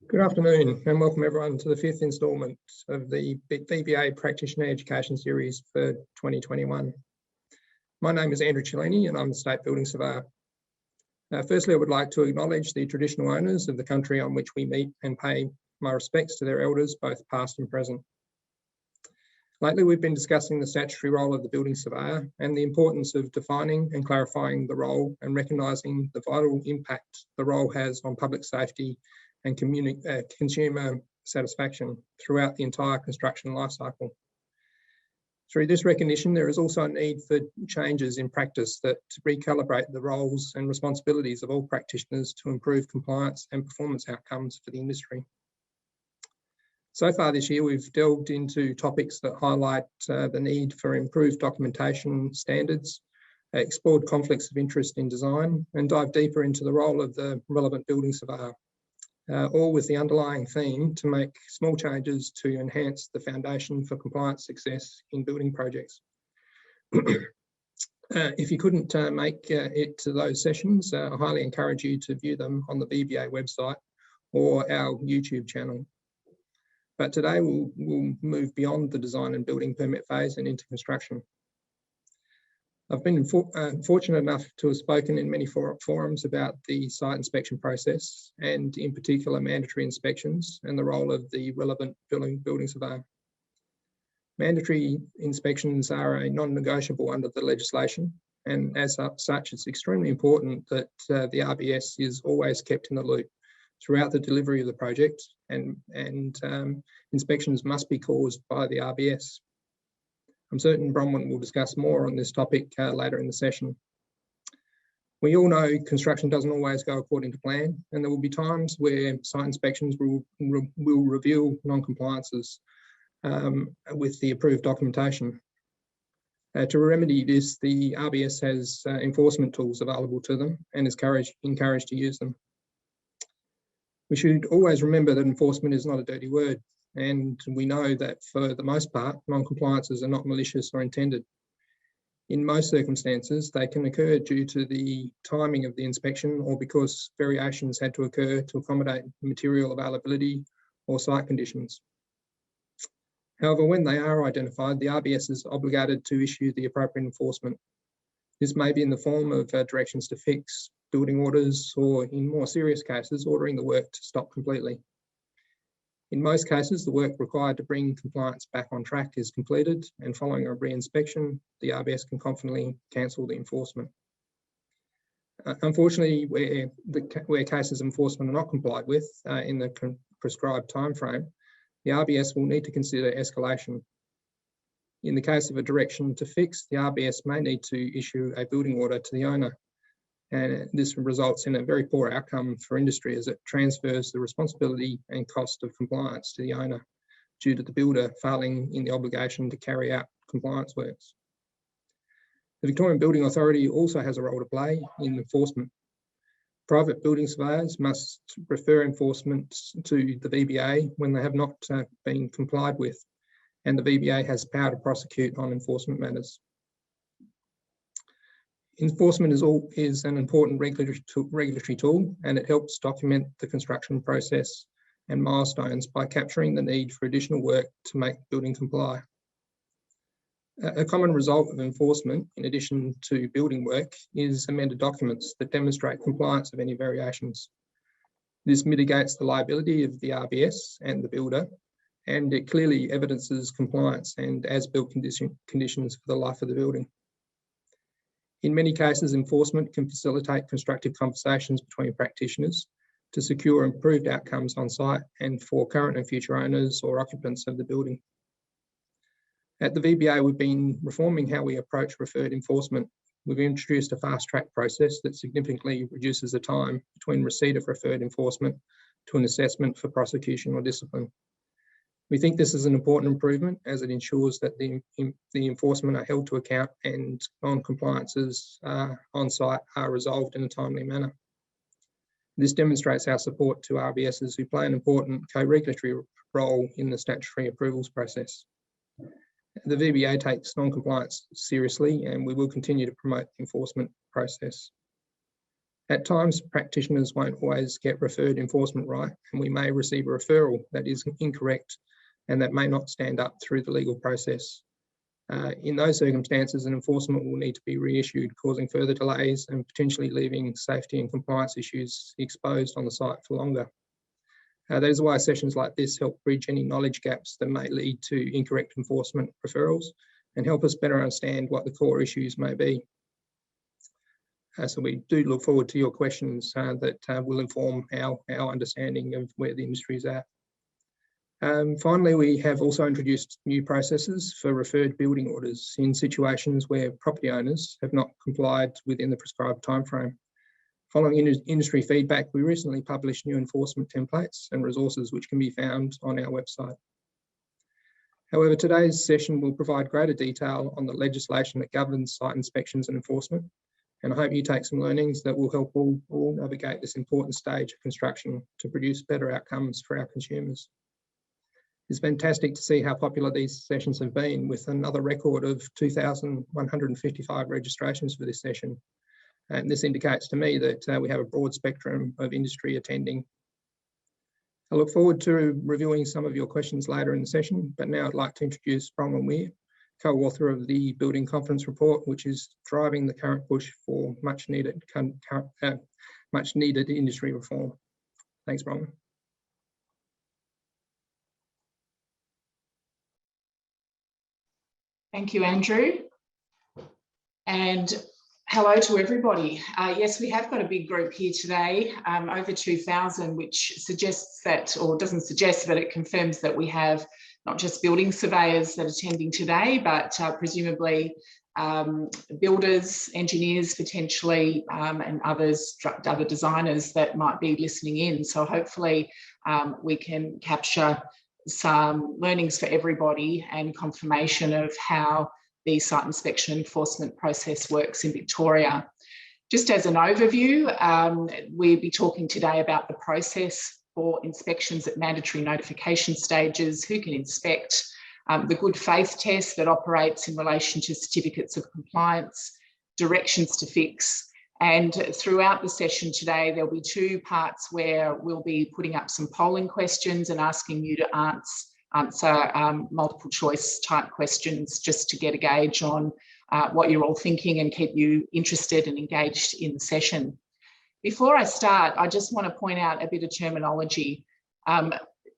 Good afternoon and welcome everyone to the fifth instalment of the VBA Practitioner Education Series for 2021. My name is Andrew Cellini and I'm the State Building Surveyor. Firstly, I would like to acknowledge the traditional owners of the country on which we meet and pay my respects to their elders, both past and present. Lately, we've been discussing the statutory role of the building surveyor and the importance of defining and clarifying the role and recognising the vital impact the role has on public safety and consumer satisfaction throughout the entire construction lifecycle. Through this recognition, there is also a need for changes in practice that recalibrate the roles and responsibilities of all practitioners to improve compliance and performance outcomes for the industry. So far this year, we've delved into topics that highlight the need for improved documentation standards, explored conflicts of interest in design, and dived deeper into the role of the relevant building surveyor. All with the underlying theme to make small changes to enhance the foundation for compliance success in building projects. If you couldn't make it to those sessions, I highly encourage you to view them on the VBA website or our YouTube channel. But today we'll move beyond the design and building permit phase and into construction. I've been fortunate enough to have spoken in many forums about the site inspection process and in particular mandatory inspections and the role of the relevant building surveyor. Mandatory inspections are a non-negotiable under the legislation, and as such it's extremely important that the RBS is always kept in the loop throughout the delivery of the project, and inspections must be caused by the RBS. I'm certain Bronwyn will discuss more on this topic later in the session. We all know construction doesn't always go according to plan, and there will be times where site inspections will reveal non-compliances with the approved documentation. To remedy this, the RBS has enforcement tools available to them and is encouraged to use them. We should always remember that enforcement is not a dirty word, and we know that for the most part, non-compliances are not malicious or intended. In most circumstances, they can occur due to the timing of the inspection or because variations had to occur to accommodate material availability or site conditions. However, when they are identified, the RBS is obligated to issue the appropriate enforcement. This may be in the form of directions to fix, building orders, or in more serious cases, ordering the work to stop completely. In most cases, the work required to bring compliance back on track is completed, and following a re-inspection, the RBS can confidently cancel the enforcement. Unfortunately, where cases of enforcement are not complied with in the prescribed timeframe, the RBS will need to consider escalation. In the case of a direction to fix, the RBS may need to issue a building order to the owner, and this results in a very poor outcome for industry as it transfers the responsibility and cost of compliance to the owner due to the builder failing in the obligation to carry out compliance works. The Victorian Building Authority also has a role to play in enforcement. Private building surveyors must refer enforcement to the VBA when they have not been complied with, and the VBA has power to prosecute on enforcement matters. Enforcement is an important regulatory tool, and it helps document the construction process and milestones by capturing the need for additional work to make the building comply. A common result of enforcement, in addition to building work, is amended documents that demonstrate compliance of any variations. This mitigates the liability of the RBS and the builder, and it clearly evidences compliance and as-built conditions for the life of the building. In many cases, enforcement can facilitate constructive conversations between practitioners to secure improved outcomes on site and for current and future owners or occupants of the building. At the VBA, we've been reforming how we approach referred enforcement. We've introduced a fast-track process that significantly reduces the time between receipt of referred enforcement to an assessment for prosecution or discipline. We think this is an important improvement as it ensures that the enforcement are held to account and non-compliances on site are resolved in a timely manner. This demonstrates our support to RBSs who play an important co-regulatory role in the statutory approvals process. The VBA takes non-compliance seriously, and we will continue to promote the enforcement process. At times, practitioners won't always get referred enforcement right, and we may receive a referral that is incorrect and that may not stand up through the legal process. In those circumstances, an enforcement will need to be reissued, causing further delays and potentially leaving safety and compliance issues exposed on the site for longer. That is why sessions like this help bridge any knowledge gaps that may lead to incorrect enforcement referrals and help us better understand what the core issues may be. So we do look forward to your questions that will inform our understanding of where the industry is at. Finally, we have also introduced new processes for referred building orders in situations where property owners have not complied within the prescribed timeframe. Following industry feedback, we recently published new enforcement templates and resources which can be found on our website. However, today's session will provide greater detail on the legislation that governs site inspections and enforcement, and I hope you take some learnings that will help all navigate this important stage of construction to produce better outcomes for our consumers. It's fantastic to see how popular these sessions have been, with another record of 2,155 registrations for this session. And this indicates to me that we have a broad spectrum of industry attending. I look forward to reviewing some of your questions later in the session, but now I'd like to introduce Bronwyn Weir, co-author of the Building Confidence Report, which is driving the current push for much needed industry reform. Thanks, Bronwyn. Thank you, Andrew. And hello to everybody. Yes, we have got a big group here today, over 2,000, which suggests that, or doesn't suggest, but it confirms that we have not just building surveyors that are attending today, but presumably builders, engineers potentially, and other designers that might be listening in. So hopefully we can capture some learnings for everybody and confirmation of how the site inspection enforcement process works in Victoria. Just as an overview, we'll be talking today about the process for inspections at mandatory notification stages, who can inspect, the good faith test that operates in relation to certificates of compliance, directions to fix. And throughout the session today, there'll be two parts where we'll be putting up some polling questions and asking you to answer multiple choice type questions, just to get a gauge on what you're all thinking and keep you interested and engaged in the session. Before I start, I just want to point out a bit of terminology.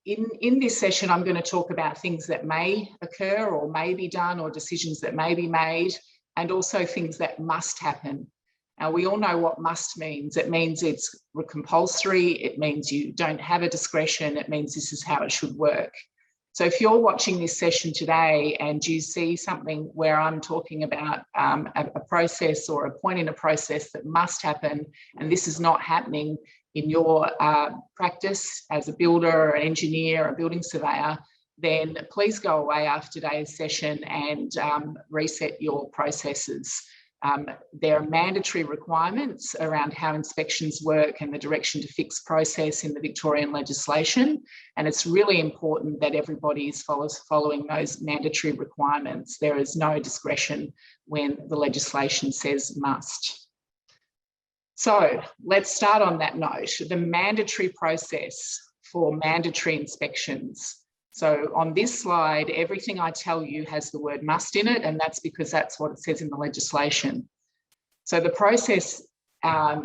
In this session, I'm going to talk about things that may occur or may be done, or decisions that may be made, and also things that must happen. Now, we all know what must means. It means it's compulsory. It means you don't have a discretion. It means this is how it should work. So if you're watching this session today and you see something where I'm talking about a process or a point in a process that must happen, and this is not happening in your practice as a builder, or an engineer, or a building surveyor, then please go away after today's session and reset your processes. There are mandatory requirements around how inspections work and the direction to fix process in the Victorian legislation. And it's really important that everybody is following those mandatory requirements. There is no discretion when the legislation says must. So let's start on that note. The mandatory process for mandatory inspections. So on this slide, everything I tell you has the word must in it, and that's because that's what it says in the legislation. So the process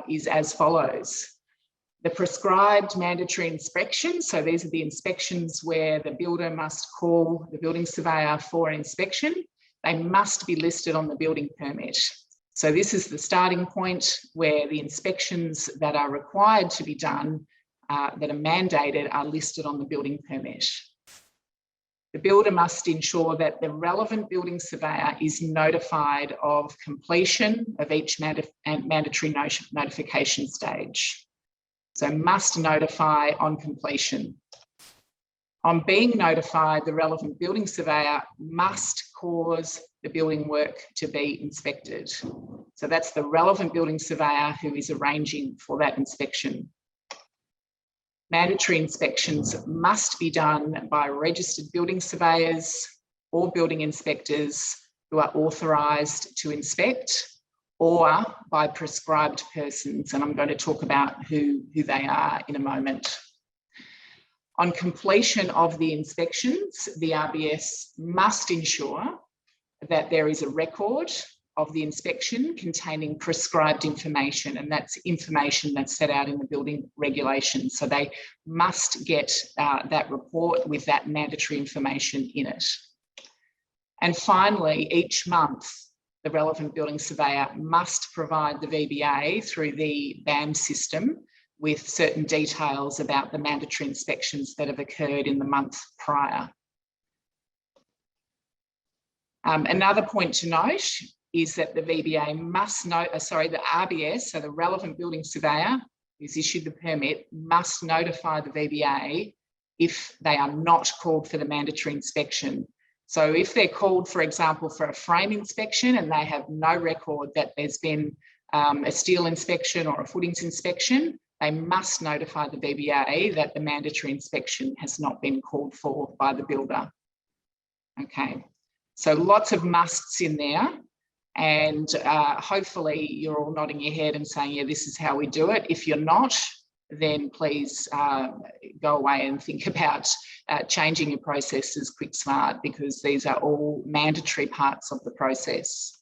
is as follows. The prescribed mandatory inspections, so these are the inspections where the builder must call the building surveyor for an inspection. They must be listed on the building permit. So this is the starting point where the inspections that are required to be done, that are mandated, are listed on the building permit. The builder must ensure that the relevant building surveyor is notified of completion of each mandatory notification stage. So must notify on completion. On being notified, the relevant building surveyor must cause the building work to be inspected. So that's the relevant building surveyor who is arranging for that inspection. Mandatory inspections must be done by registered building surveyors or building inspectors who are authorised to inspect, or by prescribed persons, and I'm going to talk about who they are in a moment. On completion of the inspections, the RBS must ensure that there is a record of the inspection containing prescribed information, and that's information that's set out in the building regulations. So they must get that report with that mandatory information in it. And finally, each month, the relevant building surveyor must provide the VBA through the BAM system with certain details about the mandatory inspections that have occurred in the month prior. Another point to note is that the VBA must the RBS, so the relevant building surveyor who's issued the permit, must notify the VBA if they are not called for the mandatory inspection. So if they're called, for example, for a frame inspection and they have no record that there's been a steel inspection or a footings inspection, they must notify the VBA that the mandatory inspection has not been called for by the builder. Okay, so lots of musts in there, and hopefully you're all nodding your head and saying, yeah, this is how we do it. If you're not, then please go away and think about changing your processes quick smart, because these are all mandatory parts of the process.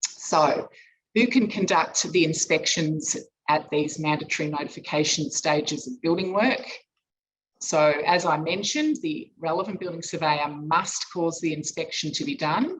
So who can conduct the inspections at these mandatory notification stages of building work? So as I mentioned, the relevant building surveyor must cause the inspection to be done,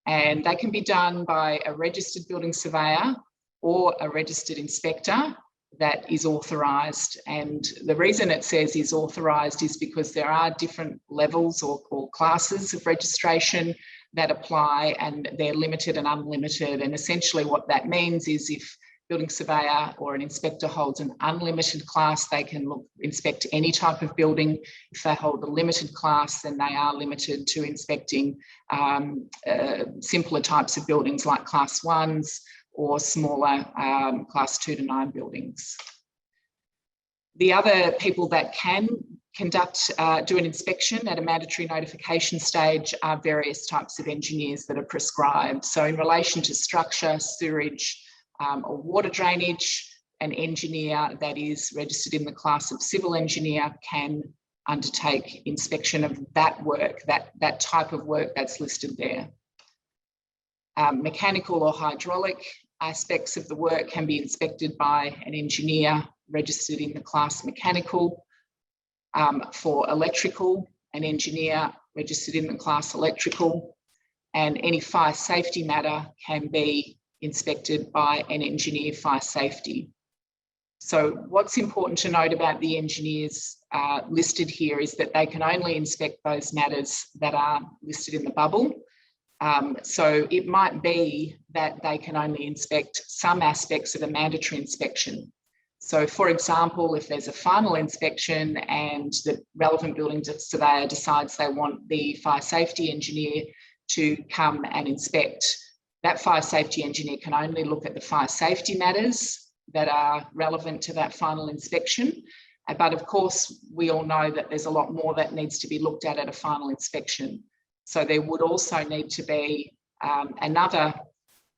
and they can be done by a registered building surveyor or a registered inspector that is authorised. And the reason it says is authorised is because there are different levels or classes of registration that apply, and they're limited and unlimited. And essentially what that means is if building surveyor or an inspector holds an unlimited class, they can inspect any type of building. If they hold a limited class, then they are limited to inspecting simpler types of buildings like class 1s or smaller class 2 to 9 buildings. The other people that can do an inspection at a mandatory notification stage are various types of engineers that are prescribed. So in relation to structure, sewerage, or water drainage, an engineer that is registered in the class of civil engineer can undertake inspection of that work, that type of work that's listed there. Mechanical or hydraulic aspects of the work can be inspected by an engineer registered in the class mechanical. For electrical, an engineer registered in the class electrical, and any fire safety matter can be inspected by an engineer fire safety. So what's important to note about the engineers listed here is that they can only inspect those matters that are listed in the bubble. So it might be that they can only inspect some aspects of a mandatory inspection. So for example, if there's a final inspection and the relevant building surveyor decides they want the fire safety engineer to come and inspect, that fire safety engineer can only look at the fire safety matters that are relevant to that final inspection. But of course, we all know that there's a lot more that needs to be looked at a final inspection. So there would also need to be another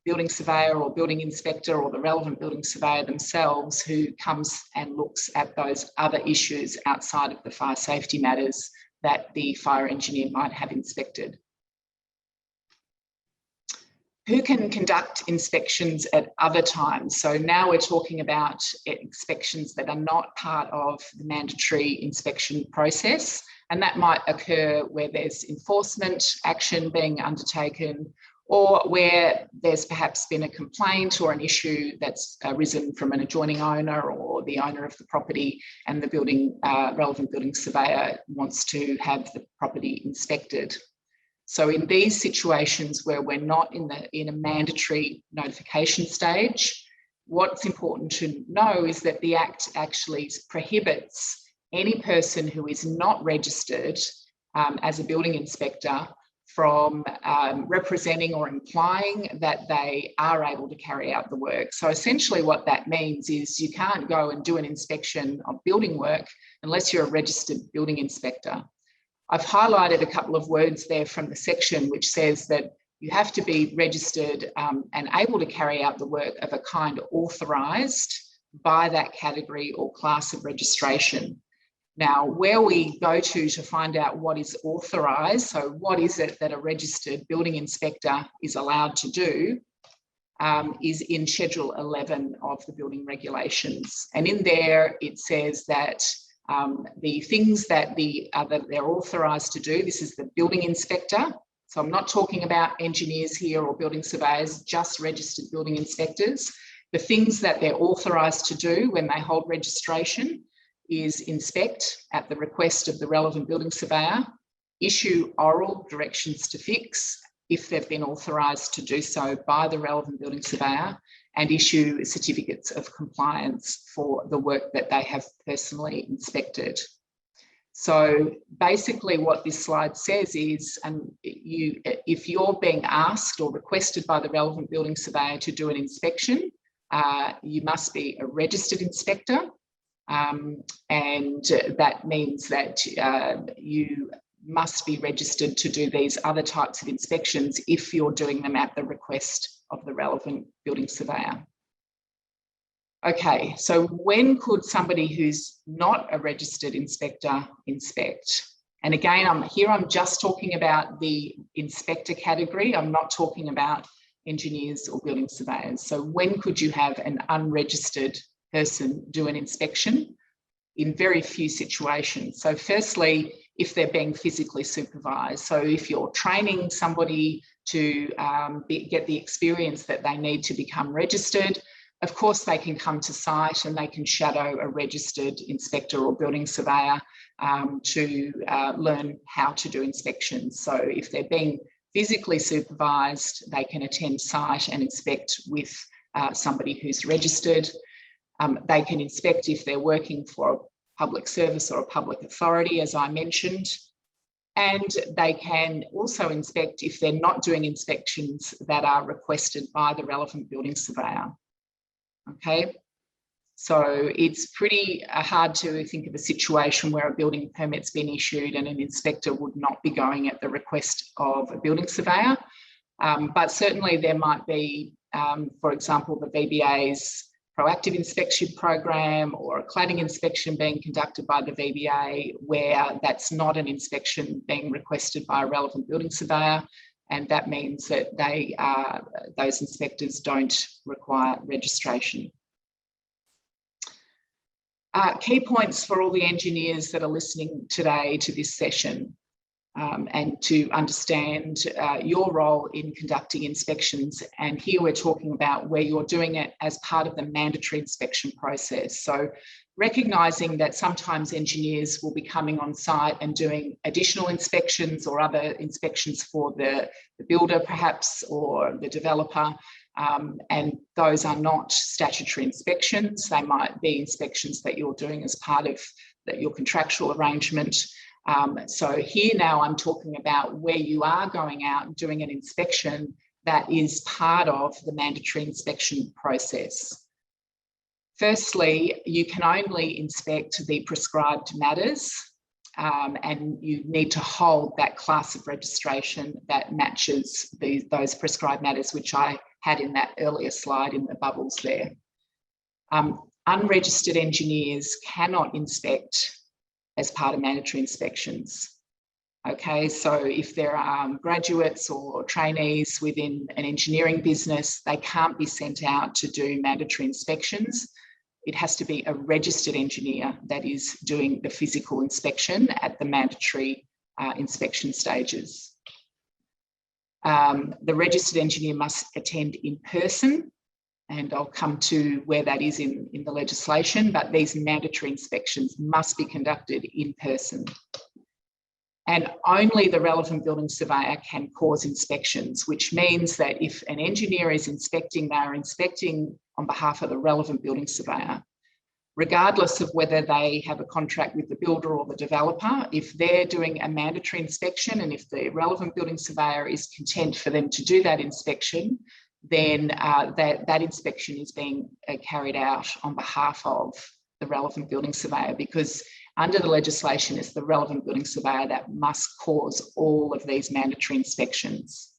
building surveyor or building inspector or the relevant building surveyor themselves who comes and looks at those other issues outside of the fire safety matters that the fire engineer might have inspected. Who can conduct inspections at other times? So now we're talking about inspections that are not part of the mandatory inspection process, and that might occur where there's enforcement action being undertaken, or where there's perhaps been a complaint or an issue that's arisen from an adjoining owner or the owner of the property, and the relevant building surveyor wants to have the property inspected. So in these situations where we're not in a mandatory notification stage, what's important to know is that the Act actually prohibits any person who is not registered as a building inspector from representing or implying that they are able to carry out the work. So essentially what that means is you can't go and do an inspection of building work unless you're a registered building inspector. I've highlighted a couple of words there from the section which says that you have to be registered and able to carry out the work of a kind authorised by that category or class of registration. Now, where we go to find out what is authorised, so what is it that a registered building inspector is allowed to do, is in Schedule 11 of the building regulations. And in there, it says that the things that they're authorised to do, this is the building inspector. So I'm not talking about engineers here or building surveyors, just registered building inspectors. The things that they're authorised to do when they hold registration is inspect at the request of the relevant building surveyor, issue oral directions to fix if they've been authorised to do so by the relevant building surveyor, and issue certificates of compliance for the work that they have personally inspected. So basically what this slide says is, if you're being asked or requested by the relevant building surveyor to do an inspection, you must be a registered inspector, and that means that you must be registered to do these other types of inspections if you're doing them at the request of the relevant building surveyor. Okay, so when could somebody who's not a registered inspector inspect? And again, I'm just talking about the inspector category. I'm not talking about engineers or building surveyors. So when could you have an unregistered person do an inspection? In very few situations. So firstly, if they're being physically supervised. So if you're training somebody to get the experience that they need to become registered, of course they can come to site and they can shadow a registered inspector or building surveyor to learn how to do inspections. So if they're being physically supervised, they can attend site and inspect with somebody who's registered. They can inspect if they're working for a public service or a public authority, as I mentioned. And they can also inspect if they're not doing inspections that are requested by the relevant building surveyor. Okay, so it's pretty hard to think of a situation where a building permit's been issued and an inspector would not be going at the request of a building surveyor. But certainly there might be, for example, the VBA's proactive inspection program or a cladding inspection being conducted by the VBA where that's not an inspection being requested by a relevant building surveyor, and that means that those inspectors don't require registration. Key points for all the engineers that are listening today to this session and to understand your role in conducting inspections. And here we're talking about where you're doing it as part of the mandatory inspection process. So recognising that sometimes engineers will be coming on site and doing additional inspections or other inspections for the builder perhaps or the developer, and those are not statutory inspections. They might be inspections that you're doing as part of your contractual arrangement. So here now I'm talking about where you are going out and doing an inspection that is part of the mandatory inspection process. Firstly, you can only inspect the prescribed matters, and you need to hold that class of registration that matches those prescribed matters, which I had in that earlier slide in the bubbles there. Unregistered engineers cannot inspect as part of mandatory inspections. Okay, so if there are graduates or trainees within an engineering business, they can't be sent out to do mandatory inspections. It has to be a registered engineer that is doing the physical inspection at the mandatory inspection stages. The registered engineer must attend in person, and I'll come to where that is in the legislation, but these mandatory inspections must be conducted in person. And only the relevant building surveyor can cause inspections, which means that if an engineer is inspecting, they are inspecting on behalf of the relevant building surveyor, regardless of whether they have a contract with the builder or the developer. If they're doing a mandatory inspection and if the relevant building surveyor is content for them to do that inspection, then that inspection is being carried out on behalf of the relevant building surveyor, because under the legislation, it's the relevant building surveyor that must cause all of these mandatory inspections.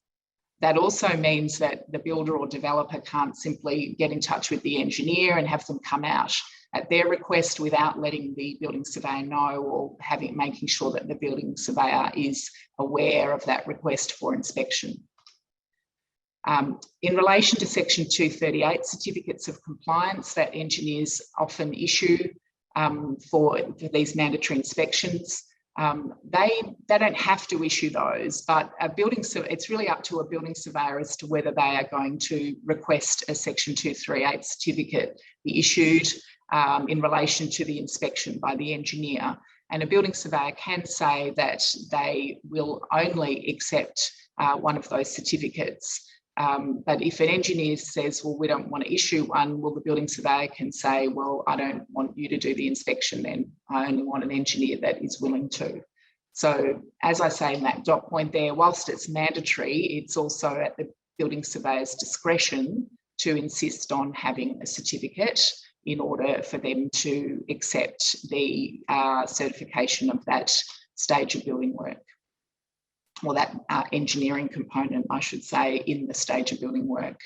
That also means that the builder or developer can't simply get in touch with the engineer and have them come out at their request without letting the building surveyor know, or making sure that the building surveyor is aware of that request for inspection. In relation to Section 238 certificates of compliance that engineers often issue for these mandatory inspections, they don't have to issue those, but it's really up to a building surveyor as to whether they are going to request a Section 238 certificate be issued in relation to the inspection by the engineer. And a building surveyor can say that they will only accept one of those certificates. But if an engineer says, well, we don't want to issue one, well, the building surveyor can say, well, I don't want you to do the inspection then. I only want an engineer that is willing to. So as I say in that dot point there, whilst it's mandatory, it's also at the building surveyor's discretion to insist on having a certificate in order for them to accept the certification of that stage of building work, or that engineering component, I should say, in the stage of building work.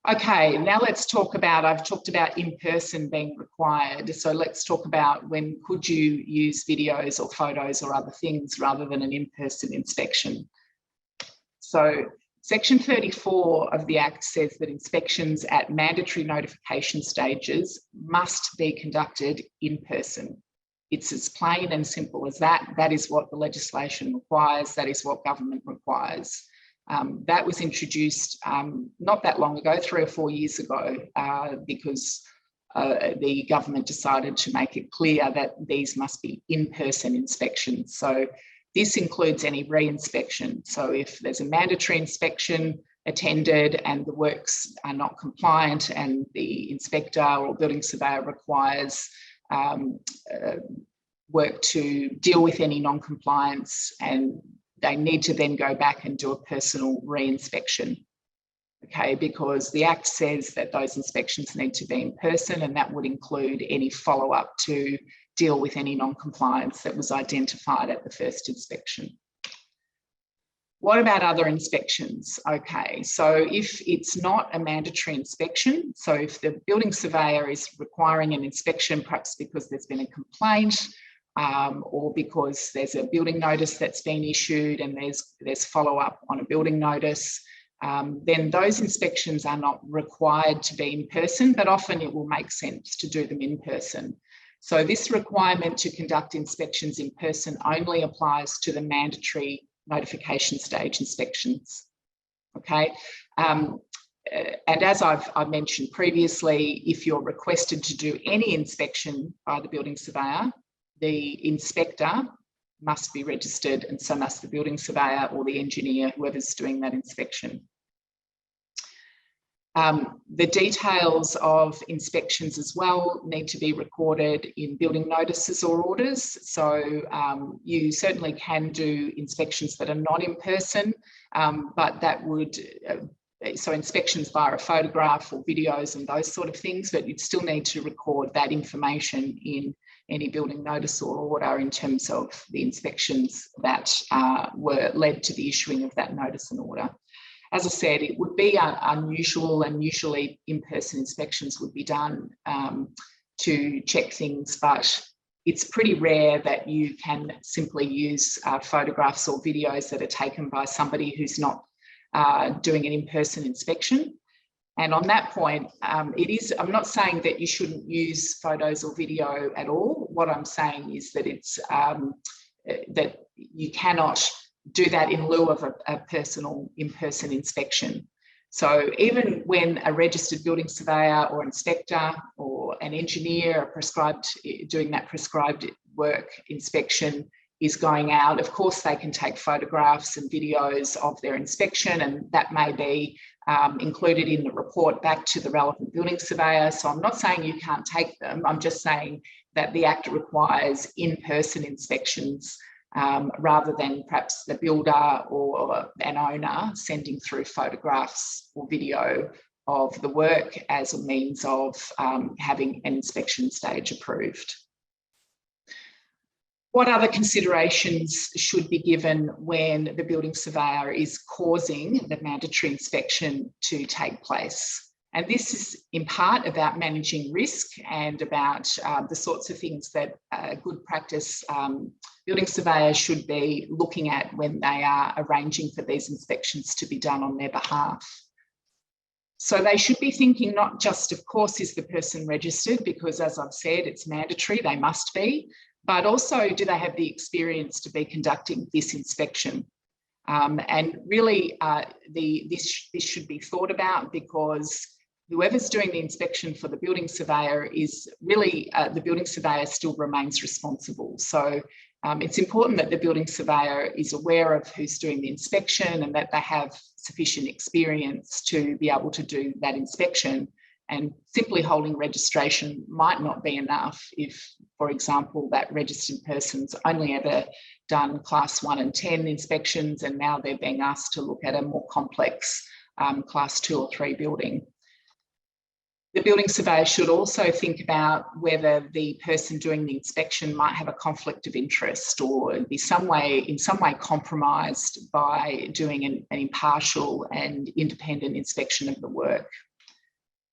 Okay, now let's talk about, I've talked about in-person being required. So let's talk about when could you use videos or photos or other things rather than an in-person inspection. So Section 34 of the Act says that inspections at mandatory notification stages must be conducted in person. It's as plain and simple as that. That is what the legislation requires. That is what government requires. That was introduced not that long ago, 3 or 4 years ago, because the government decided to make it clear that these must be in-person inspections. So this includes any re-inspection. So if there's a mandatory inspection attended and the works are not compliant and the inspector or building surveyor requires work to deal with any non-compliance, and they need to then go back and do a personal re-inspection, okay, because the Act says that those inspections need to be in person, and that would include any follow-up to deal with any non-compliance that was identified at the first inspection. What about other inspections? Okay, so if it's not a mandatory inspection, so if the building surveyor is requiring an inspection, perhaps because there's been a complaint, or because there's a building notice that's been issued and there's follow-up on a building notice, then those inspections are not required to be in person, but often it will make sense to do them in person. So this requirement to conduct inspections in person only applies to the mandatory notification stage inspections, okay? And as I've mentioned previously, if you're requested to do any inspection by the building surveyor, the inspector must be registered, and so must the building surveyor or the engineer, whoever's doing that inspection. The details of inspections as well need to be recorded in building notices or orders. So you certainly can do inspections that are not in person, but that would, so inspections via a photograph or videos and those sort of things, but you'd still need to record that information in any building notice or order in terms of the inspections that were led to the issuing of that notice and order. As I said, it would be unusual, and usually in-person inspections would be done to check things, but it's pretty rare that you can simply use photographs or videos that are taken by somebody who's not doing an in-person inspection. And on that point, I'm not saying that you shouldn't use photos or video at all. What I'm saying is that it's that you cannot do that in lieu of a personal in-person inspection. So even when a registered building surveyor or inspector or an engineer are doing that prescribed work inspection is going out, of course they can take photographs and videos of their inspection, and that may be included in the report back to the relevant building surveyor. So I'm not saying you can't take them, I'm just saying that the Act requires in-person inspections rather than perhaps the builder or an owner sending through photographs or video of the work as a means of having an inspection stage approved. What other considerations should be given when the building surveyor is causing the mandatory inspection to take place? And this is in part about managing risk and about the sorts of things that good practice building surveyors should be looking at when they are arranging for these inspections to be done on their behalf. So they should be thinking not just, of course, is the person registered, because as I've said, it's mandatory, they must be, but also do they have the experience to be conducting this inspection? And really this should be thought about, because whoever's doing the inspection for the building surveyor is really, the building surveyor still remains responsible. So it's important that the building surveyor is aware of who's doing the inspection and that they have sufficient experience to be able to do that inspection. And simply holding registration might not be enough if, for example, that registered person's only ever done class 1 and 10 inspections, and now they're being asked to look at a more complex class 2 or 3 building. The building surveyor should also think about whether the person doing the inspection might have a conflict of interest or be in some way compromised by doing an impartial and independent inspection of the work.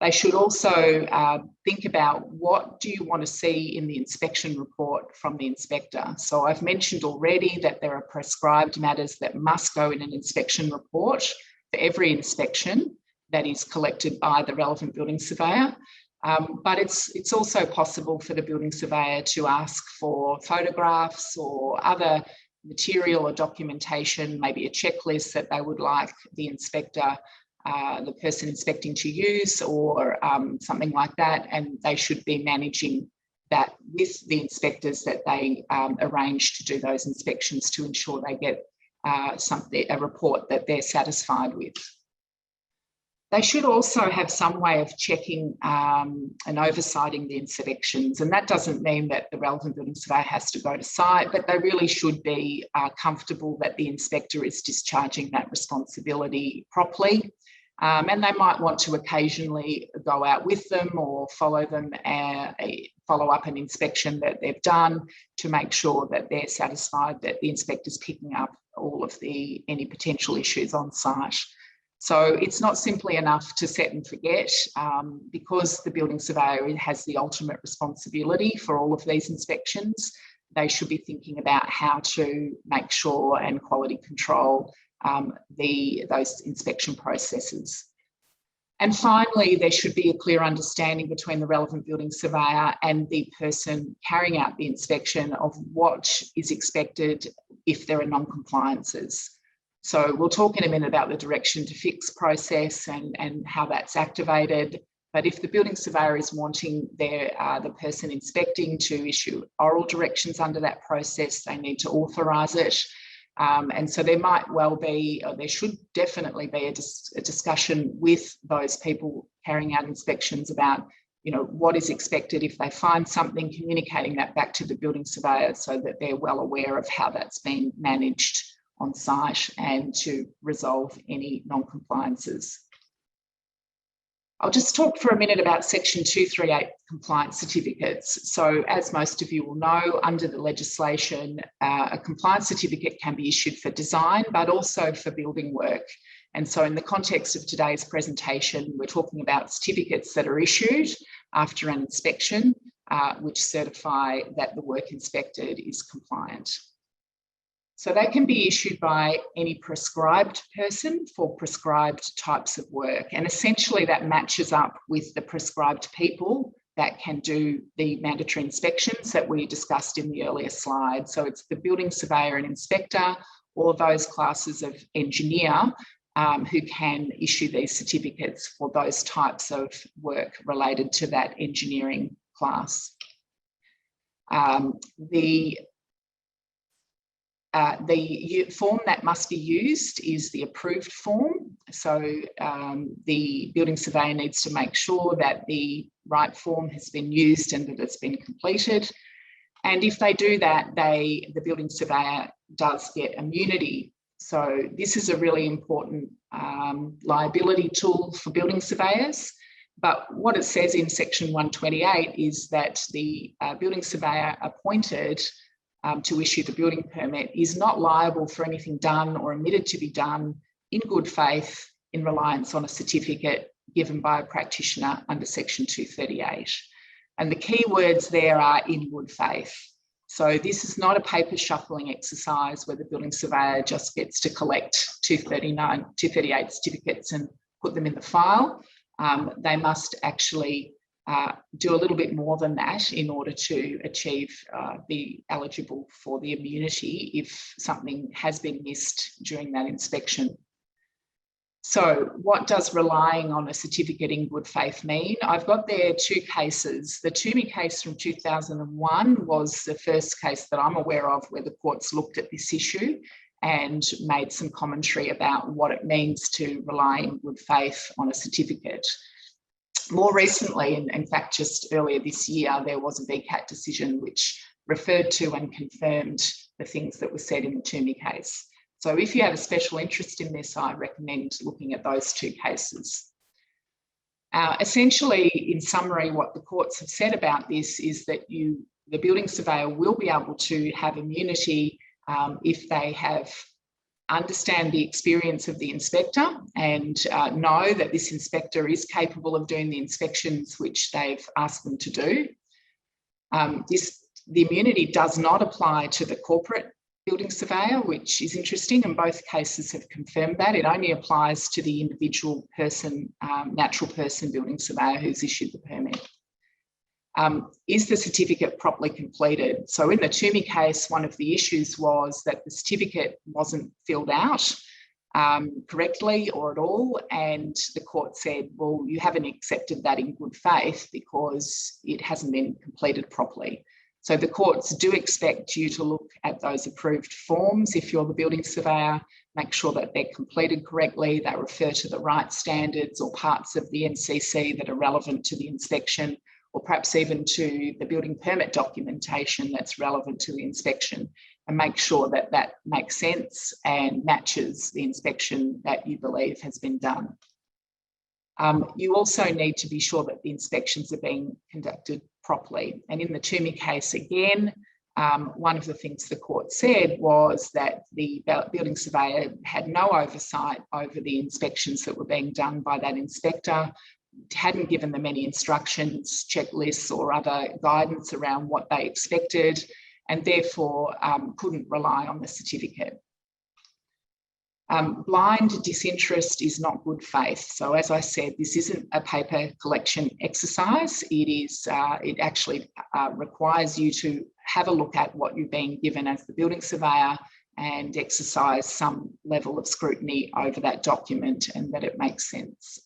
They should also think about what do you want to see in the inspection report from the inspector. So I've mentioned already that there are prescribed matters that must go in an inspection report for every inspection that is collected by the relevant building surveyor. But it's also possible for the building surveyor to ask for photographs or other material or documentation, maybe a checklist that they would like the inspector, the person inspecting to use, or something like that, and they should be managing that with the inspectors that they arrange to do those inspections to ensure they get a report that they're satisfied with. They should also have some way of checking and oversighting the inspections, and that doesn't mean that the relevant building surveyor has to go to site, but they really should be comfortable that the inspector is discharging that responsibility properly. And they might want to occasionally go out with them or follow up an inspection that they've done to make sure that they're satisfied that the inspector's picking up all of any potential issues on site. So it's not simply enough to set and forget, because the building surveyor has the ultimate responsibility for all of these inspections. They should be thinking about how to make sure and quality control those inspection processes. And finally, there should be a clear understanding between the relevant building surveyor and the person carrying out the inspection of what is expected if there are non-compliances. So we'll talk in a minute about the direction to fix process and how that's activated. But if the building surveyor is wanting the person inspecting to issue oral directions under that process, they need to authorise it. And so there might well be, or there should definitely be a discussion with those people carrying out inspections about, what is expected if they find something, communicating that back to the building surveyor so that they're well aware of how that's been managed on site and to resolve any non-compliances. I'll just talk for a minute about Section 238 compliance certificates. So as most of you will know, under the legislation, a compliance certificate can be issued for design, but also for building work. And so in the context of today's presentation, we're talking about certificates that are issued after an inspection, which certify that the work inspected is compliant. So they can be issued by any prescribed person for prescribed types of work. And essentially that matches up with the prescribed people that can do the mandatory inspections that we discussed in the earlier slide. So it's the building surveyor and inspector, or those classes of engineer who can issue these certificates for those types of work related to that engineering class. The form that must be used is the approved form. So the building surveyor needs to make sure that the right form has been used and that it's been completed. And if they do that, the building surveyor does get immunity. So this is a really important liability tool for building surveyors. But what it says in Section 128 is that the building surveyor appointed to issue the building permit is not liable for anything done or omitted to be done in good faith in reliance on a certificate given by a practitioner under section 238. And the key words there are in good faith. So this is not a paper shuffling exercise where the building surveyor just gets to collect 238 certificates and put them in the file. They must actually do a little bit more than that in order to achieve, be eligible for the immunity if something has been missed during that inspection. So what does relying on a certificate in good faith mean? I've got there two cases. The Toomey case from 2001 was the first case that I'm aware of where the courts looked at this issue and made some commentary about what it means to rely in good faith on a certificate. More recently, in fact, just earlier this year, there was a VCAT decision which referred to and confirmed the things that were said in the Toomey case. So if you have a special interest in this, I recommend looking at those two cases. Essentially, in summary, what the courts have said about this is that the building surveyor will be able to have immunity if they understand the experience of the inspector and know that this inspector is capable of doing the inspections which they've asked them to do. The immunity does not apply to the corporate building surveyor, which is interesting, and both cases have confirmed that. It only applies to the individual person, natural person building surveyor who's issued the permit. Is the certificate properly completed? So in the Toomey case, one of the issues was that the certificate wasn't filled out correctly or at all, and the court said, well, you haven't accepted that in good faith because it hasn't been completed properly. So the courts do expect you to look at those approved forms if you're the building surveyor, make sure that they're completed correctly, they refer to the right standards or parts of the NCC that are relevant to the inspection, or perhaps even to the building permit documentation that's relevant to the inspection, and make sure that that makes sense and matches the inspection that you believe has been done. You also need to be sure that the inspections are being conducted properly. And in the Toomey case, again, one of the things the court said was that the building surveyor had no oversight over the inspections that were being done by that inspector, hadn't given them any instructions, checklists or other guidance around what they expected, and therefore couldn't rely on the certificate. Blind disinterest is not good faith. So as I said, this isn't a paper collection exercise. It actually requires you to have a look at what you're being given as the building surveyor and exercise some level of scrutiny over that document and that it makes sense.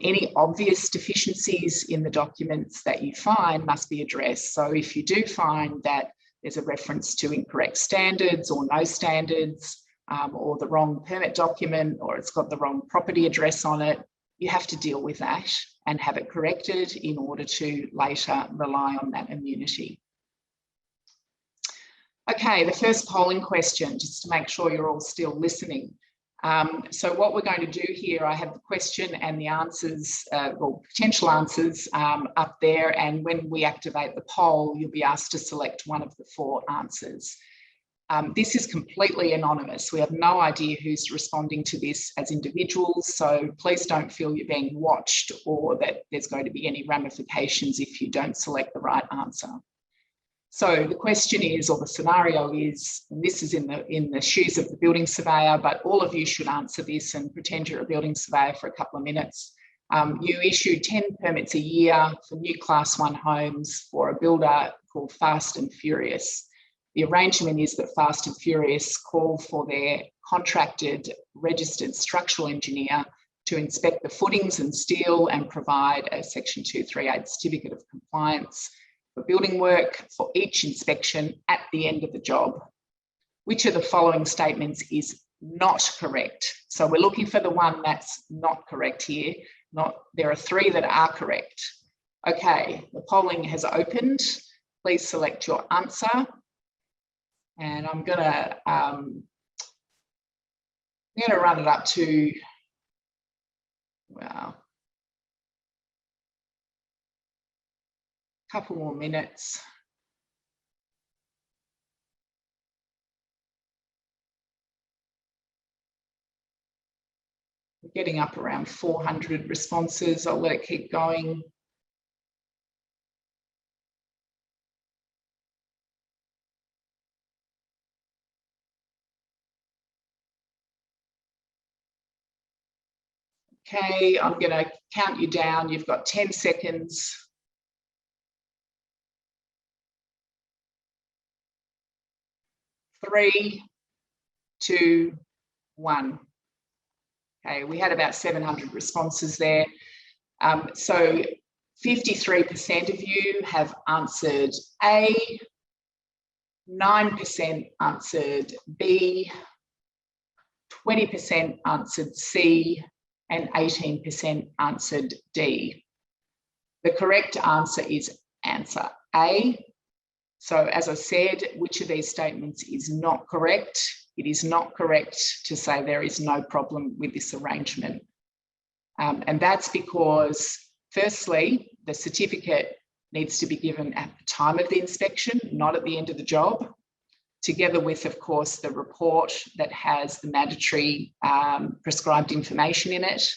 Any obvious deficiencies in the documents that you find must be addressed. So if you do find that there's a reference to incorrect standards or no standards, or the wrong permit document, or it's got the wrong property address on it, you have to deal with that and have it corrected in order to later rely on that immunity. Okay, the first polling question, just to make sure you're all still listening. So what we're going to do here, I have the question and the answers, or potential answers up there, and when we activate the poll, you'll be asked to select one of the 4 answers. This is completely anonymous. We have no idea who's responding to this as individuals, so please don't feel you're being watched or that there's going to be any ramifications if you don't select the right answer. So the question is, or the scenario is, and this is in the shoes of the building surveyor, but all of you should answer this and pretend you're a building surveyor for a couple of minutes. You issue 10 permits a year for new Class 1 homes for a builder called Fast and Furious. The arrangement is that Fast and Furious call for their contracted registered structural engineer to inspect the footings and steel and provide a Section 238 certificate of compliance for building work for each inspection at the end of the job. Which of the following statements is not correct? So we're looking for the one that's not correct here. There are 3 that are correct. Okay, the polling has opened. Please select your answer. And I'm going to run it up to, well, a couple more minutes. We're getting up around 400 responses. I'll let it keep going. Okay, I'm going to count you down. You've got 10 seconds. 3, 2, 1. Okay, we had about 700 responses there. So 53% of you have answered A, 9% answered B, 20% answered C, and 18% answered D. The correct answer is answer A. So as I said, which of these statements is not correct? It is not correct to say there is no problem with this arrangement. And that's because, firstly, the certificate needs to be given at the time of the inspection, not at the end of the job, together with, of course, the report that has the mandatory prescribed information in it.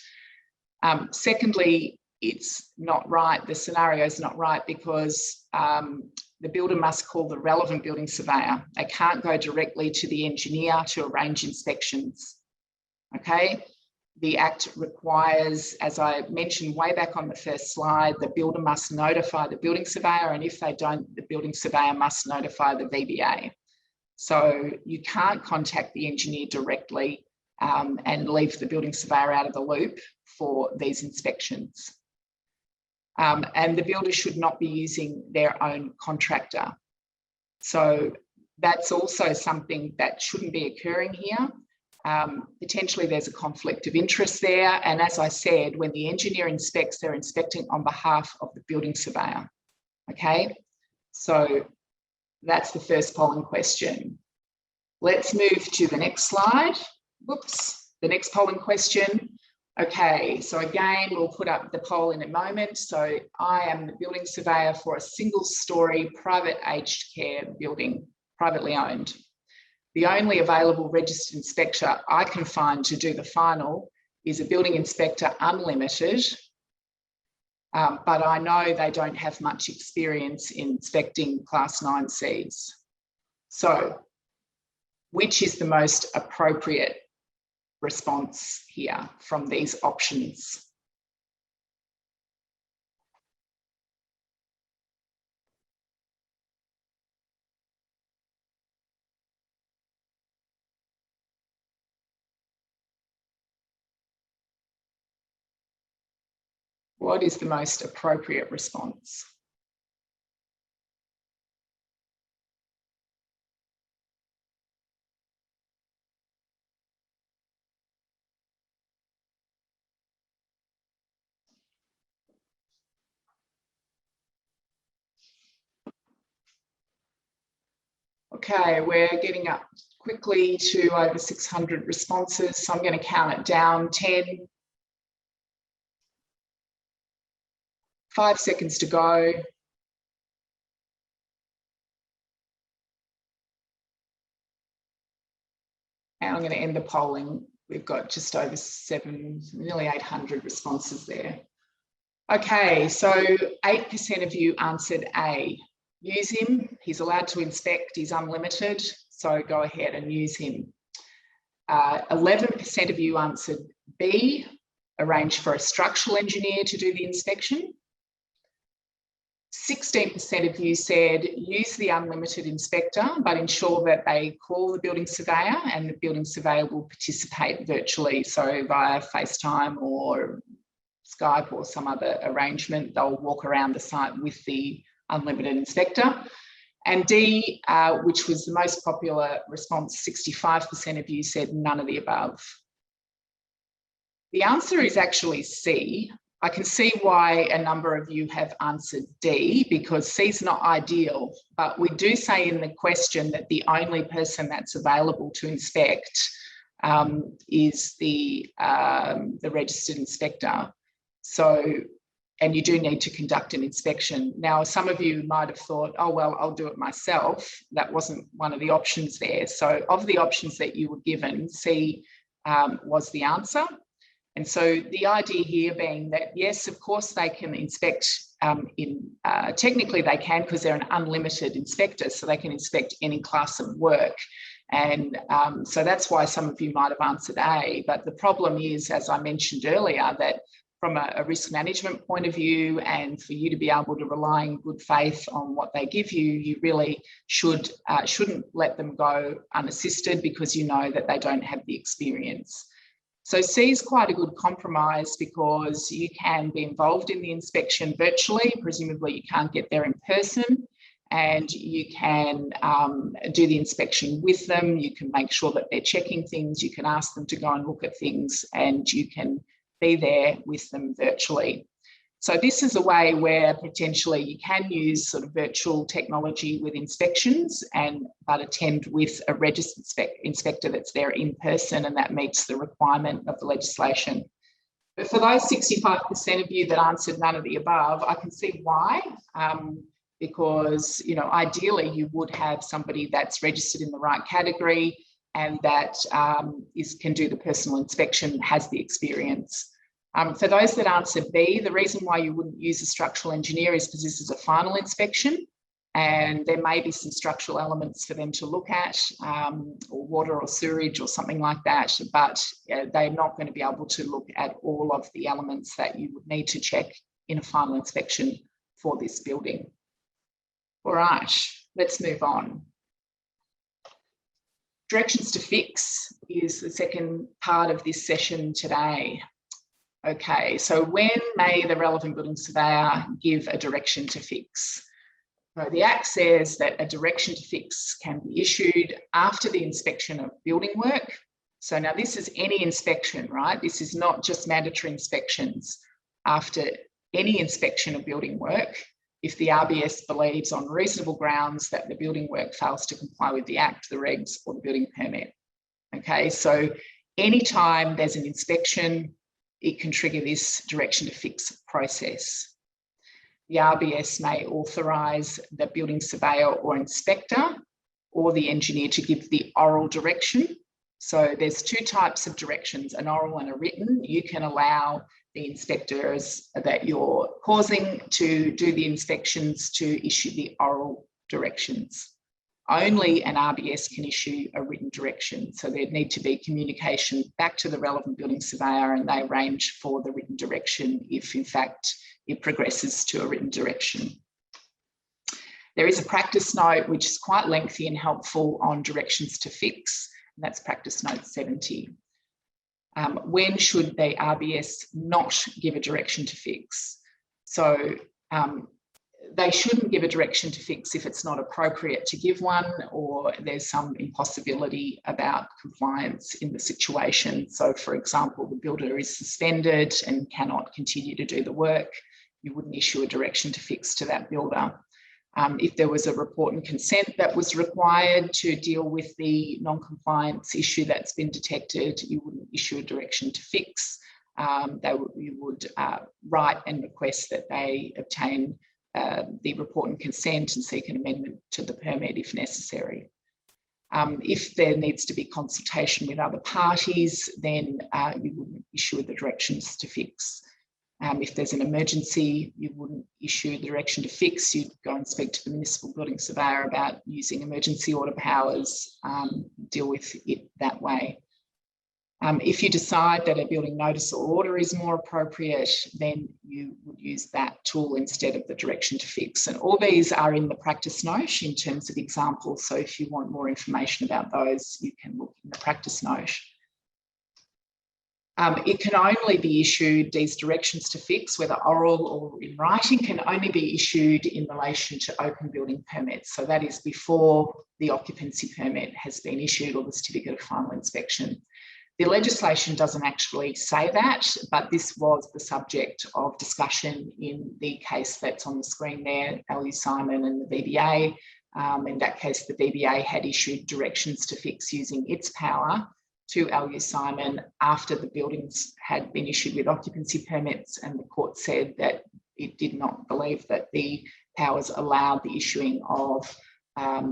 Secondly, it's not right, the scenario is not right because the builder must call the relevant building surveyor. They can't go directly to the engineer to arrange inspections, okay? The Act requires, as I mentioned way back on the first slide, the builder must notify the building surveyor, and if they don't, the building surveyor must notify the VBA. So you can't contact the engineer directly and leave the building surveyor out of the loop for these inspections. And the builder should not be using their own contractor. So that's also something that shouldn't be occurring here. Potentially there's a conflict of interest there. And as I said, when the engineer inspects, they're inspecting on behalf of the building surveyor. Okay, so that's the first polling question. Let's move to the next slide. Whoops, the next polling question. Okay, so again, we'll put up the poll in a moment. So I am the building surveyor for a single-storey private aged care building, privately owned. The only available registered inspector I can find to do the final is a building inspector unlimited, but I know they don't have much experience in inspecting Class 9Cs. So which is the most appropriate response here from these options? What is the most appropriate response? Okay, we're getting up quickly to over 600 responses, so I'm going to count it down. 10, 5 seconds to go. And I'm going to end the polling. We've got just over nearly 800 responses there. Okay, so 8% of you answered A. Use him, he's allowed to inspect, he's unlimited, so go ahead and use him. 11% of you answered B, arrange for a structural engineer to do the inspection. 16% of you said use the unlimited inspector, but ensure that they call the building surveyor and the building surveyor will participate virtually, so via FaceTime or Skype or some other arrangement. They'll walk around the site with the unlimited inspector. And D, which was the most popular response, 65% of you said none of the above. The answer is actually C. I can see why a number of you have answered D, because C is not ideal, but we do say in the question that the only person that's available to inspect is the registered inspector. So, and you do need to conduct an inspection. Now, some of you might have thought, oh, well, I'll do it myself. That wasn't one of the options there. So of the options that you were given, C was the answer. And so the idea here being that, yes, of course, they can inspect technically they can, because they're an unlimited inspector, so they can inspect any class of work. And so that's why some of you might have answered A. But the problem is, as I mentioned earlier, that from a risk management point of view, and for you to be able to rely in good faith on what they give you, you really shouldn't let them go unassisted, because you know that they don't have the experience. So C is quite a good compromise, because you can be involved in the inspection virtually. Presumably you can't get there in person, and you can do the inspection with them. You can make sure that they're checking things. You can ask them to go and look at things, and you can be there with them virtually. So this is a way where potentially you can use sort of virtual technology with inspections, but attend with a registered inspector that's there in person, and that meets the requirement of the legislation. But for those 65% of you that answered none of the above, I can see why. Because, you know, ideally you would have somebody that's registered in the right category, and that can do the personal inspection, has the experience. For those that answered B, the reason why you wouldn't use a structural engineer is because this is a final inspection, and there may be some structural elements for them to look at, or water or sewerage or something like that, but they're not going to be able to look at all of the elements that you would need to check in a final inspection for this building. All right, let's move on. Directions to fix is the second part of this session today. Okay, so when may the relevant building surveyor give a direction to fix? So the Act says that a direction to fix can be issued after the inspection of building work. So now this is any inspection, right? This is not just mandatory inspections. After any inspection of building work, if the RBS believes on reasonable grounds that the building work fails to comply with the Act, the regs, or the building permit. Okay, so anytime there's an inspection, it can trigger this direction to fix process. The RBS may authorise the building surveyor or inspector or the engineer to give the oral direction. So there's two types of directions, an oral and a written. You can allow the inspectors that you're causing to do the inspections to issue the oral directions. Only an RBS can issue a written direction. So there'd need to be communication back to the relevant building surveyor, and they arrange for the written direction if in fact it progresses to a written direction. There is a practice note which is quite lengthy and helpful on directions to fix, and that's practice note 70. When should the RBS not give a direction to fix? So they shouldn't give a direction to fix if it's not appropriate to give one, or there's some impossibility about compliance in the situation. So for example, the builder is suspended and cannot continue to do the work. You wouldn't issue a direction to fix to that builder. If there was a report and consent that was required to deal with the non-compliance issue that's been detected, you wouldn't issue a direction to fix. You would write and request that they obtain the report and consent and seek an amendment to the permit if necessary. If there needs to be consultation with other parties, then you wouldn't issue the directions to fix. If there's an emergency, you wouldn't issue the direction to fix. You'd go and speak to the municipal building surveyor about using emergency order powers, deal with it that way. If you decide that a building notice or order is more appropriate, then you would use that tool instead of the direction to fix. And all these are in the practice note in terms of examples. So if you want more information about those, you can look in the practice note. It can only be issued, these directions to fix, whether oral or in writing, can only be issued in relation to open building permits. So that is before the occupancy permit has been issued or the certificate of final inspection. The legislation doesn't actually say that, but this was the subject of discussion in the case that's on the screen there, LU Simon and the VBA. In that case, the VBA had issued directions to fix using its power to LU Simon after the buildings had been issued with occupancy permits, and the court said that it did not believe that the powers allowed the issuing of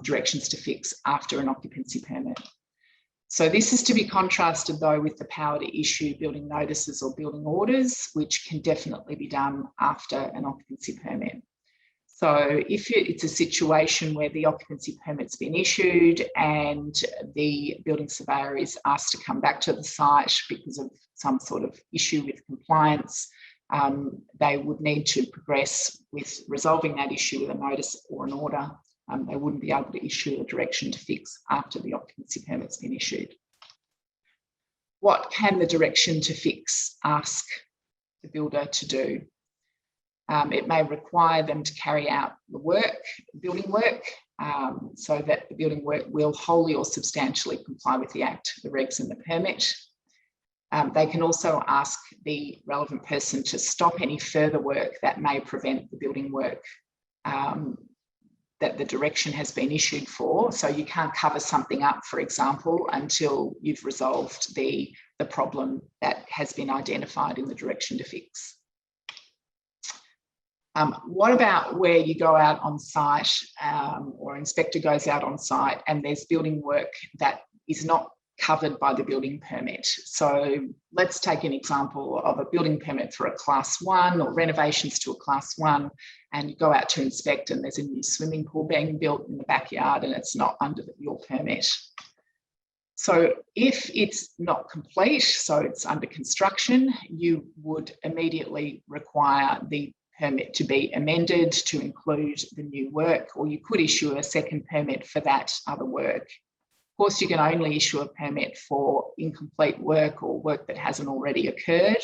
directions to fix after an occupancy permit. So this is to be contrasted though with the power to issue building notices or building orders, which can definitely be done after an occupancy permit. So if it's a situation where the occupancy permit's been issued and the building surveyor is asked to come back to the site because of some sort of issue with compliance, they would need to progress with resolving that issue with a notice or an order. They wouldn't be able to issue a direction to fix after the occupancy permit's been issued. What can the direction to fix ask the builder to do? It may require them to carry out the work, building work, so that the building work will wholly or substantially comply with the Act, the regs and the permit. They can also ask the relevant person to stop any further work that may prevent the building work that the direction has been issued for. So you can't cover something up, for example, until you've resolved the problem that has been identified in the direction to fix. What about where you go out on site or inspector goes out on site and there's building work that is not covered by the building permit? So let's take an example of a building permit for a class 1 or renovations to a class 1, and you go out to inspect and there's a new swimming pool being built in the backyard and it's not under your permit. So if it's not complete, so it's under construction, you would immediately require the permit to be amended to include the new work, or you could issue a second permit for that other work. Of course, you can only issue a permit for incomplete work or work that hasn't already occurred.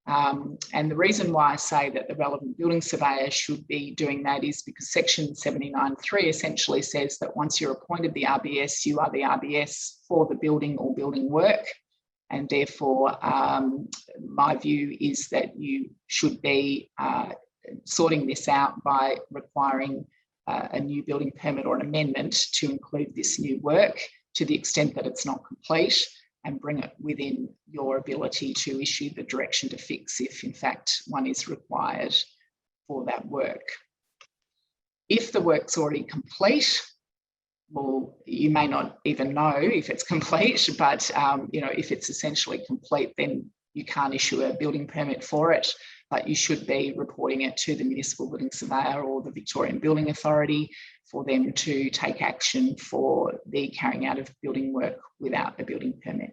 And the reason why I say that the relevant building surveyor should be doing that is because section 79.3 essentially says that once you're appointed the RBS, you are the RBS for the building or building work. And therefore, my view is that you should be sorting this out by requiring a new building permit or an amendment to include this new work to the extent that it's not complete, and bring it within your ability to issue the direction to fix if in fact one is required for that work. If the work's already complete, well, you may not even know if it's complete, but if it's essentially complete, then you can't issue a building permit for it, but you should be reporting it to the Municipal Building Surveyor or the Victorian Building Authority for them to take action for the carrying out of building work without a building permit.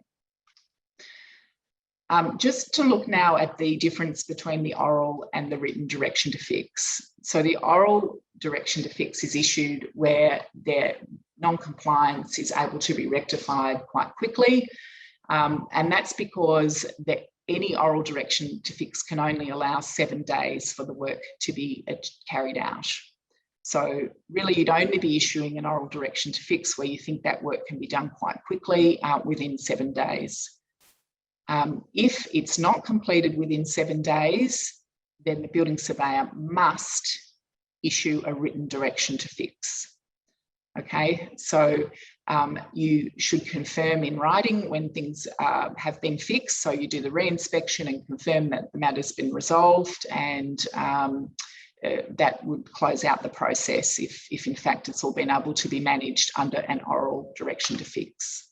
Just to look now at the difference between the oral and the written direction to fix. So the oral direction to fix is issued where their non-compliance is able to be rectified quite quickly. And that's because any oral direction to fix can only allow 7 days for the work to be carried out. So really you'd only be issuing an oral direction to fix where you think that work can be done quite quickly within 7 days. If it's not completed within 7 days, then the building surveyor must issue a written direction to fix. Okay, so you should confirm in writing when things have been fixed. So you do the re-inspection and confirm that the matter's been resolved, and that would close out the process if in fact it's all been able to be managed under an oral direction to fix.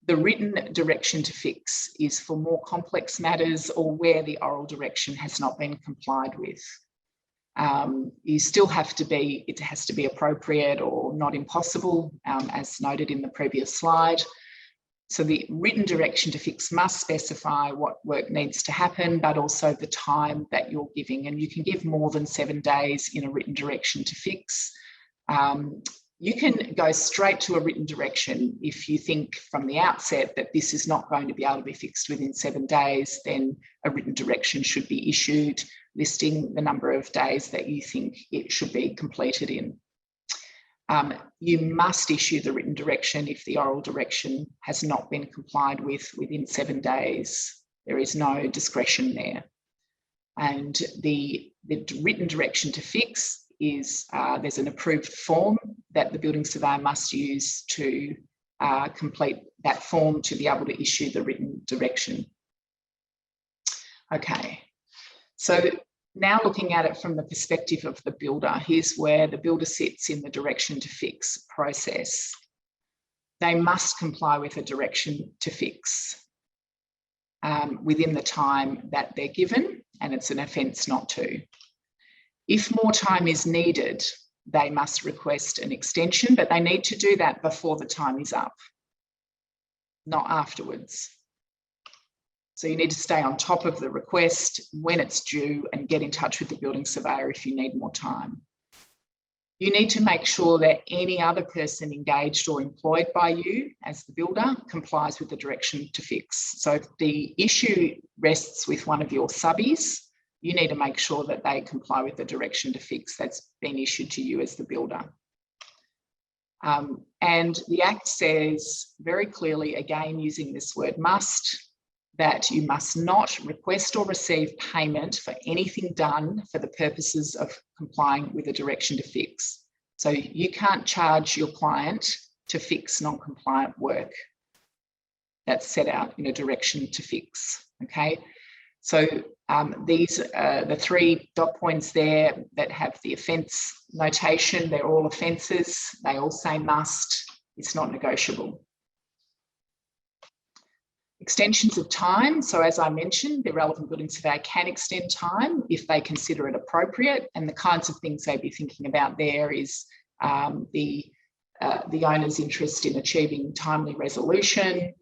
The written direction to fix is for more complex matters or where the oral direction has not been complied with. You still have to be, it has to be appropriate or not impossible, as noted in the previous slide. So the written direction to fix must specify what work needs to happen, but also the time that you're giving. And you can give more than 7 days in a written direction to fix. You can go straight to a written direction if you think from the outset that this is not going to be able to be fixed within 7 days. Then a written direction should be issued listing the number of days that you think it should be completed in. You must issue the written direction if the oral direction has not been complied with within 7 days. There is no discretion there. And the written direction to fix is there's an approved form that the building surveyor must use to complete that form to be able to issue the written direction. Okay, so now looking at it from the perspective of the builder, here's where the builder sits in the direction to fix process. they must comply with a direction to fix within the time that they're given, and it's an offence not to. If more time is needed, they must request an extension, but they need to do that before the time is up, not afterwards. So you need to stay on top of the request when it's due and get in touch with the building surveyor if you need more time. You need to make sure that any other person engaged or employed by you as the builder complies with the direction to fix. So if the issue rests with one of your subbies, you need to make sure that they comply with the direction to fix that's been issued to you as the builder. And the Act says very clearly, again using this word must, that you must not request or receive payment for anything done for the purposes of complying with a direction to fix. So you can't charge your client to fix non-compliant work that's set out in a direction to fix, okay? So these are the 3 dot points there that have the offence notation. They're all offences. They all say must. It's not negotiable. Extensions of time. So as I mentioned, the relevant building surveyor can extend time if they consider it appropriate. And the kinds of things they'd be thinking about there is the owner's interest in achieving timely resolution,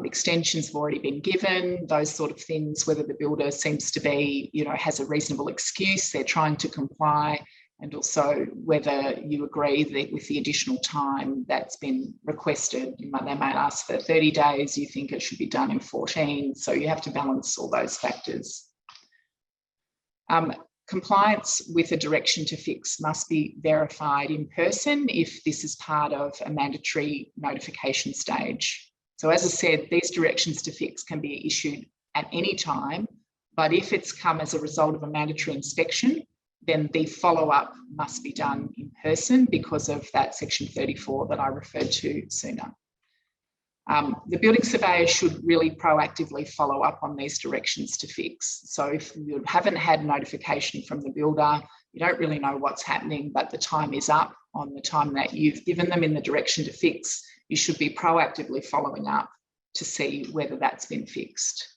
extensions have already been given, those sort of things, whether the builder seems to be, has a reasonable excuse, they're trying to comply, and also whether you agree that with the additional time that's been requested. They may ask for 30 days, you think it should be done in 14, so you have to balance all those factors. Compliance with a direction to fix must be verified in person if this is part of a mandatory notification stage. So as I said, these directions to fix can be issued at any time, but if it's come as a result of a mandatory inspection, then the follow-up must be done in person because of that section 34 that I referred to sooner. The building surveyor should really proactively follow up on these directions to fix. So if you haven't had notification from the builder, you don't really know what's happening, but the time is up on the time that you've given them in the direction to fix, you should be proactively following up to see whether that's been fixed.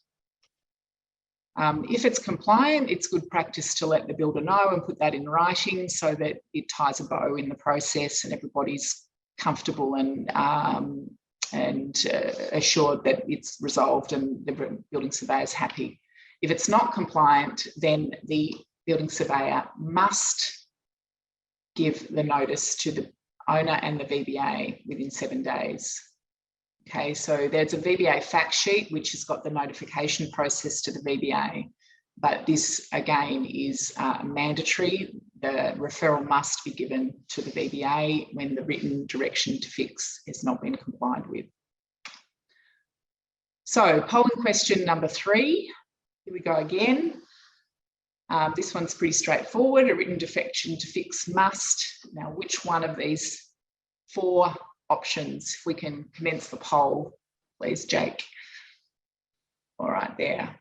If it's compliant, it's good practice to let the builder know and put that in writing so that it ties a bow in the process and everybody's comfortable and assured that it's resolved and the building surveyor is happy. If it's not compliant, then the building surveyor must give the notice to the owner and the VBA within 7 days. Okay, so there's a VBA fact sheet which has got the notification process to the VBA, but this again is mandatory. The referral must be given to the VBA when the written direction to fix has not been complied with. So polling question number 3, here we go again. This one's pretty straightforward. A written direction to fix must. Now, which one of these 4 options, if we can commence the poll, please, Jake. All right, there.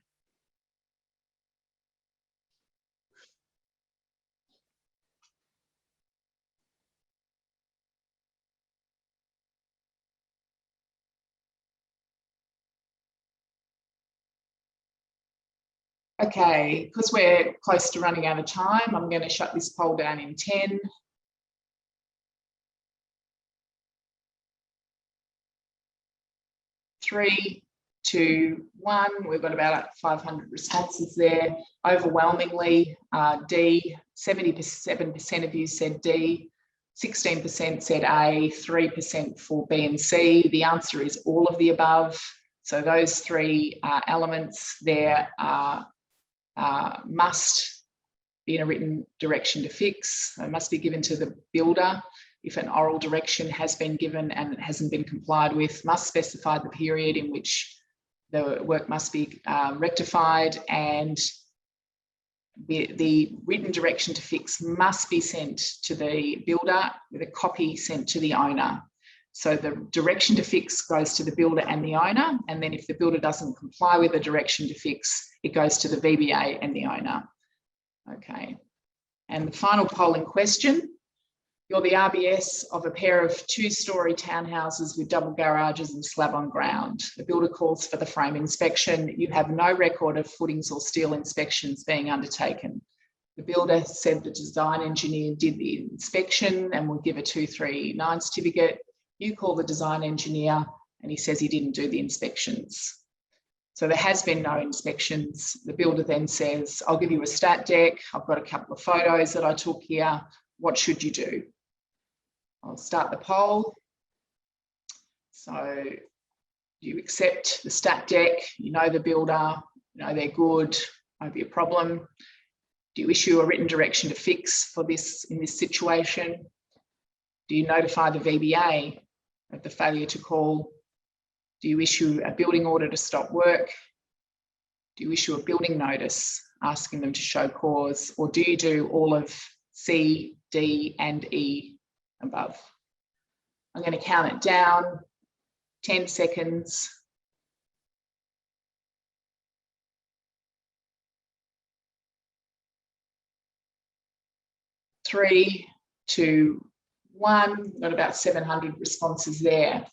Okay, because we're close to running out of time, I'm going to shut this poll down in 10. 3, 2, 1. We've got about 500 responses there. Overwhelmingly, D, 77% of you said D, 16% said A, 3% for B and C. The answer is all of the above. So those 3 elements there must be in a written direction to fix. They must be given to the builder. If an oral direction has been given and it hasn't been complied with, must specify the period in which the work must be rectified, and the written direction to fix must be sent to the builder with a copy sent to the owner. So the direction to fix goes to the builder and the owner, and then if the builder doesn't comply with the direction to fix, it goes to the VBA and the owner. Okay, and the final polling question. You're the RBS of a pair of 2-storey townhouses with double garages and slab on ground. The builder calls for the frame inspection. You have no record of footings or steel inspections being undertaken. The builder said the design engineer did the inspection and will give a 239 certificate. You call the design engineer and he says he didn't do the inspections. So there has been no inspections. The builder then says, I'll give you a stat deck. I've got a couple of photos that I took here. What should you do? I'll start the poll. So you accept the stat deck, you know the builder, you know they're good, won't be a problem. Do you issue a written direction to fix for this in this situation? Do you notify the VBA of the failure to call? Do you issue a building order to stop work? Do you issue a building notice asking them to show cause? Or do you do all of C, D and E above? I'm going to count it down, 10 seconds. 3, 2, 1. Got about 700 responses there.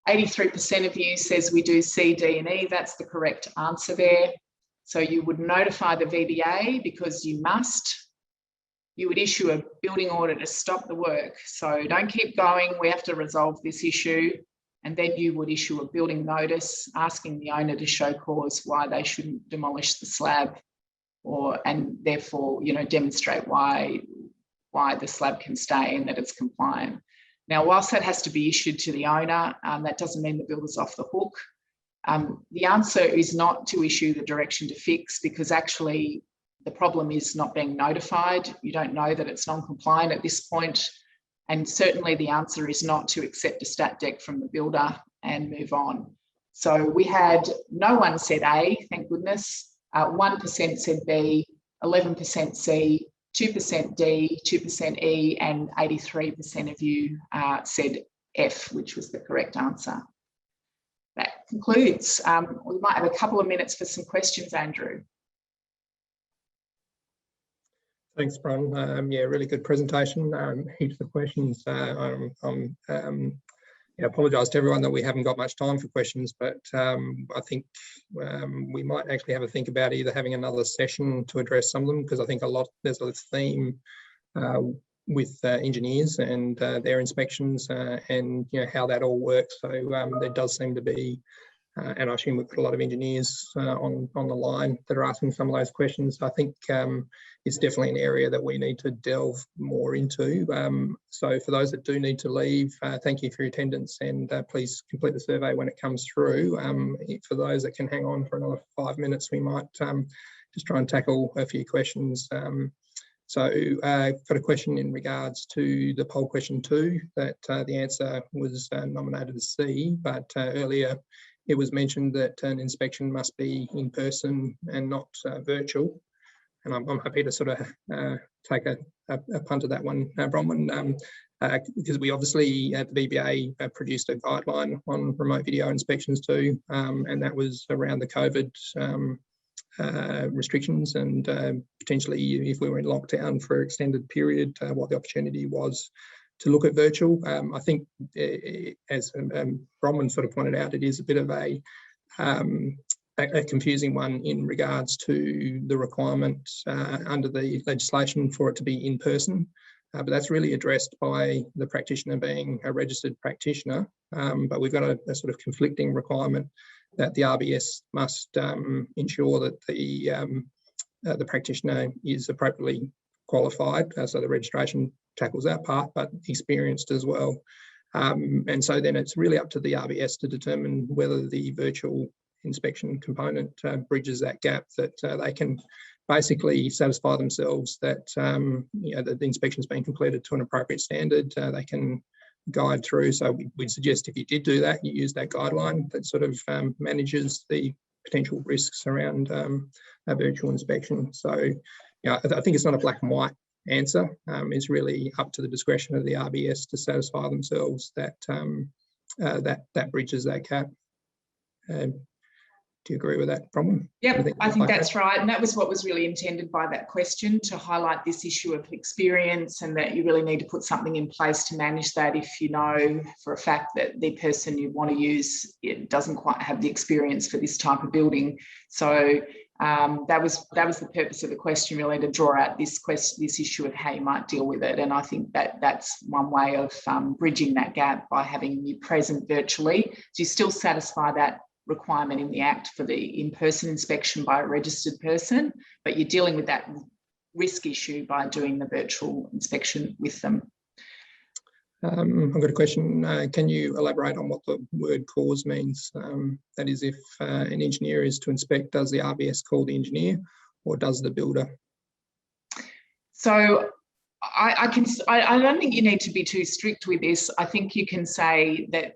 83% of you says we do C, D and E. That's the correct answer there. So you would notify the VBA because you must. You would issue a building order to stop the work. So don't keep going, we have to resolve this issue. And then you would issue a building notice asking the owner to show cause why they shouldn't demolish the slab, and therefore, demonstrate why the slab can stay and that it's compliant. Now, whilst that has to be issued to the owner, that doesn't mean the builder's off the hook. The answer is not to issue the direction to fix, because actually the problem is not being notified. You don't know that it's non-compliant at this point. And certainly the answer is not to accept a stat deck from the builder and move on. So we had, no one said A, thank goodness. 1% said B, 11% C, 2% D, 2% E, and 83% of you said F, which was the correct answer. That concludes. We might have a couple of minutes for some questions, Andrew. Thanks, Bron. Yeah, really good presentation. Heaps of questions. I apologise to everyone that we haven't got much time for questions, but I think we might actually have a think about either having another session to address some of them, because I think there's a theme with engineers and their inspections and how that all works. So there does seem to be, and I assume we've got a lot of engineers on the line that are asking some of those questions. I think it's definitely an area that we need to delve more into. So for those that do need to leave, thank you for your attendance, and please complete the survey when it comes through. For those that can hang on for another 5 minutes, we might just try and tackle a few questions. So I've got a question in regards to the poll question 2, that the answer was nominated as C, but earlier it was mentioned that an inspection must be in person and not virtual. And I'm happy to sort of take a punt at that one, Bronwyn, because we obviously at the VBA produced a guideline on remote video inspections too, and that was around the COVID restrictions, and potentially if we were in lockdown for an extended period, what the opportunity was to look at virtual. I think, as Bronwyn sort of pointed out, it is a bit of a confusing one in regards to the requirement under the legislation for it to be in person, but that's really addressed by the practitioner being a registered practitioner. But we've got a sort of conflicting requirement that the RBS must ensure that the practitioner is appropriately qualified, so the registration tackles that part, but experienced as well. And so then it's really up to the RBS to determine whether the virtual inspection component bridges that gap, that they can basically satisfy themselves that that the inspection has been completed to an appropriate standard. They can guide through. So we'd suggest if you did do that, you use that guideline that sort of manages the potential risks around a virtual inspection. So I think it's not a black and white answer. It's really up to the discretion of the RBS to satisfy themselves that that bridges that gap. Do you agree with that, Bronwyn? Yep, I think that's right. And that was what was really intended by that question, to highlight this issue of experience, and that you really need to put something in place to manage that if you know for a fact that the person you want to use, it doesn't quite have the experience for this type of building. So that was the purpose of the question, really, to draw out this issue of how you might deal with it. And I think that that's one way of bridging that gap, by having you present virtually. So you still satisfy that requirement in the Act for the in-person inspection by a registered person, but you're dealing with that risk issue by doing the virtual inspection with them. I've got a question. Can you elaborate on what the word cause means? That is, if an engineer is to inspect, does the RBS call the engineer, or does the builder? So I don't think you need to be too strict with this. I think you can say that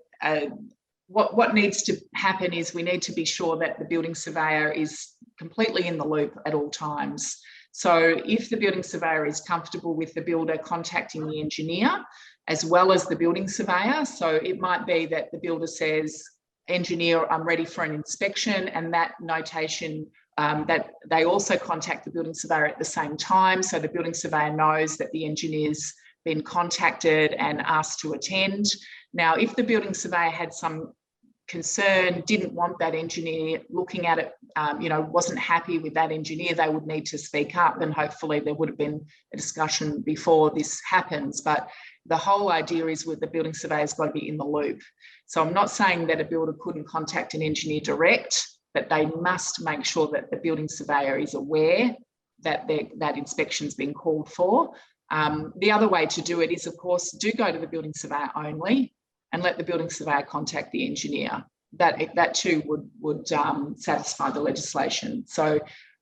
what needs to happen is we need to be sure that the building surveyor is completely in the loop at all times. So if the building surveyor is comfortable with the builder contacting the engineer as well as the building surveyor, so it might be that the builder says, engineer, I'm ready for an inspection, and that notation that they also contact the building surveyor at the same time, so the building surveyor knows that the engineer's been contacted and asked to attend. Now, if the building surveyor had some concern, didn't want that engineer looking at it, wasn't happy with that engineer, they would need to speak up, and hopefully there would have been a discussion before this happens. But the whole idea is with the building surveyor's got to be in the loop. So I'm not saying that a builder couldn't contact an engineer direct, but they must make sure that the building surveyor is aware that that inspection's been called for. The other way to do it is, of course, do go to the building surveyor only and let the building surveyor contact the engineer. That too would satisfy the legislation. So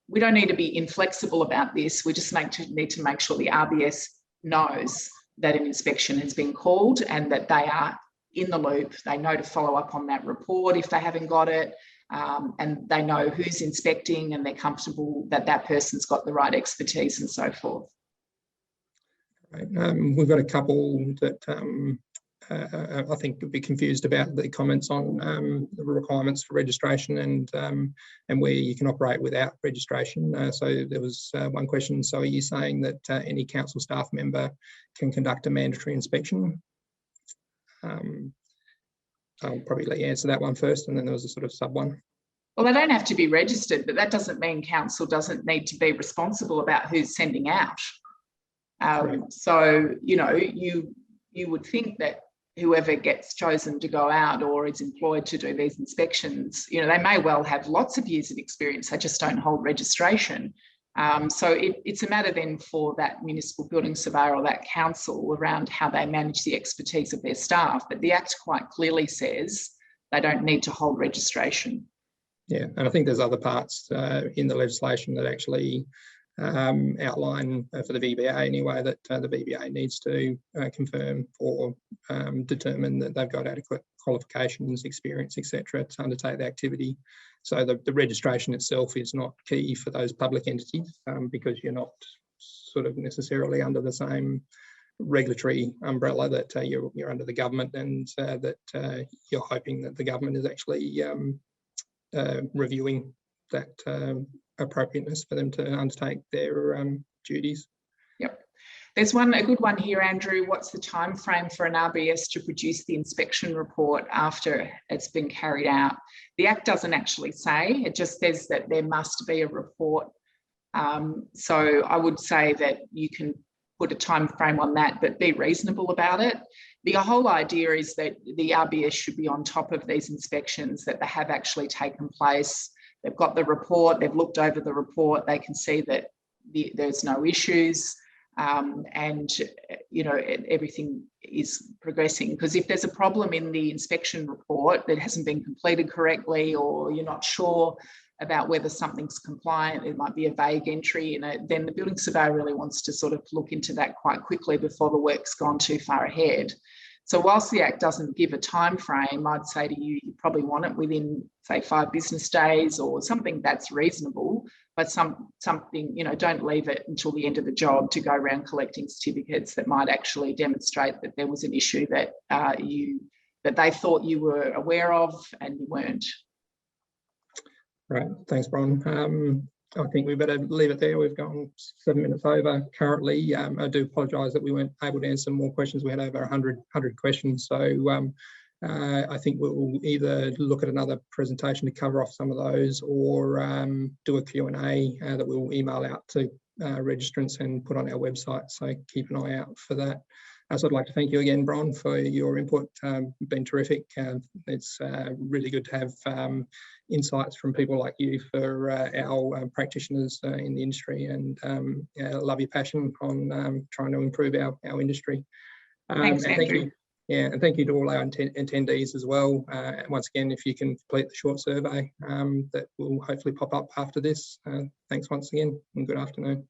we don't need to be inflexible about this. We just need to make sure the RBS knows that an inspection has been called and that they are in the loop. They know to follow up on that report if they haven't got it, and they know who's inspecting, and they're comfortable that that person's got the right expertise and so forth. Right. We've got a couple that I think would be confused about the comments on the requirements for registration and where you can operate without registration. So there was one question. So are you saying that any council staff member can conduct a mandatory inspection? I'll probably let you answer that one first, and then there was a sort of sub one. Well, they don't have to be registered, but that doesn't mean council doesn't need to be responsible about who's sending out. So, you would think that whoever gets chosen to go out or is employed to do these inspections, they may well have lots of years of experience, they just don't hold registration. So it's a matter then for that municipal building surveyor or that council around how they manage the expertise of their staff. But the Act quite clearly says they don't need to hold registration. Yeah, and I think there's other parts in the legislation that actually outline for the VBA anyway, that the VBA needs to confirm or determine that they've got adequate qualifications, experience, etc., to undertake the activity. So the registration itself is not key for those public entities because you're not sort of necessarily under the same regulatory umbrella that you're under the government, and that you're hoping that the government is actually reviewing that appropriateness for them to undertake their duties. Yep. There's a good one here, Andrew. What's the time frame for an RBS to produce the inspection report after it's been carried out? The Act doesn't actually say, it just says that there must be a report. So I would say that you can put a time frame on that, but be reasonable about it. The whole idea is that the RBS should be on top of these inspections, that they have actually taken place. They've got the report, they've looked over the report, they can see that there's no issues, and everything is progressing. Because if there's a problem in the inspection report that hasn't been completed correctly, or you're not sure about whether something's compliant, it might be a vague entry, then the building surveyor really wants to sort of look into that quite quickly before the work's gone too far ahead. So whilst the Act doesn't give a time frame, I'd say to you, you probably want it within, say, 5 business days or something that's reasonable, but something, don't leave it until the end of the job to go around collecting certificates that might actually demonstrate that there was an issue that they thought you were aware of and you weren't. Right, thanks, Bron. I think we better leave it there. We've gone 7 minutes over currently. I do apologise that we weren't able to answer more questions. We had over 100 questions. So I think we'll either look at another presentation to cover off some of those, or do a Q&A that we'll email out to registrants and put on our website. So keep an eye out for that. So I'd like to thank you again, Bron, for your input. Been terrific. It's really good to have insights from people like you for our practitioners in the industry, and love your passion on trying to improve our industry. Thanks, Andrew. Thank you. Yeah, and thank you to all our attendees as well. Once again, if you can complete the short survey that will hopefully pop up after this. Thanks once again, and good afternoon.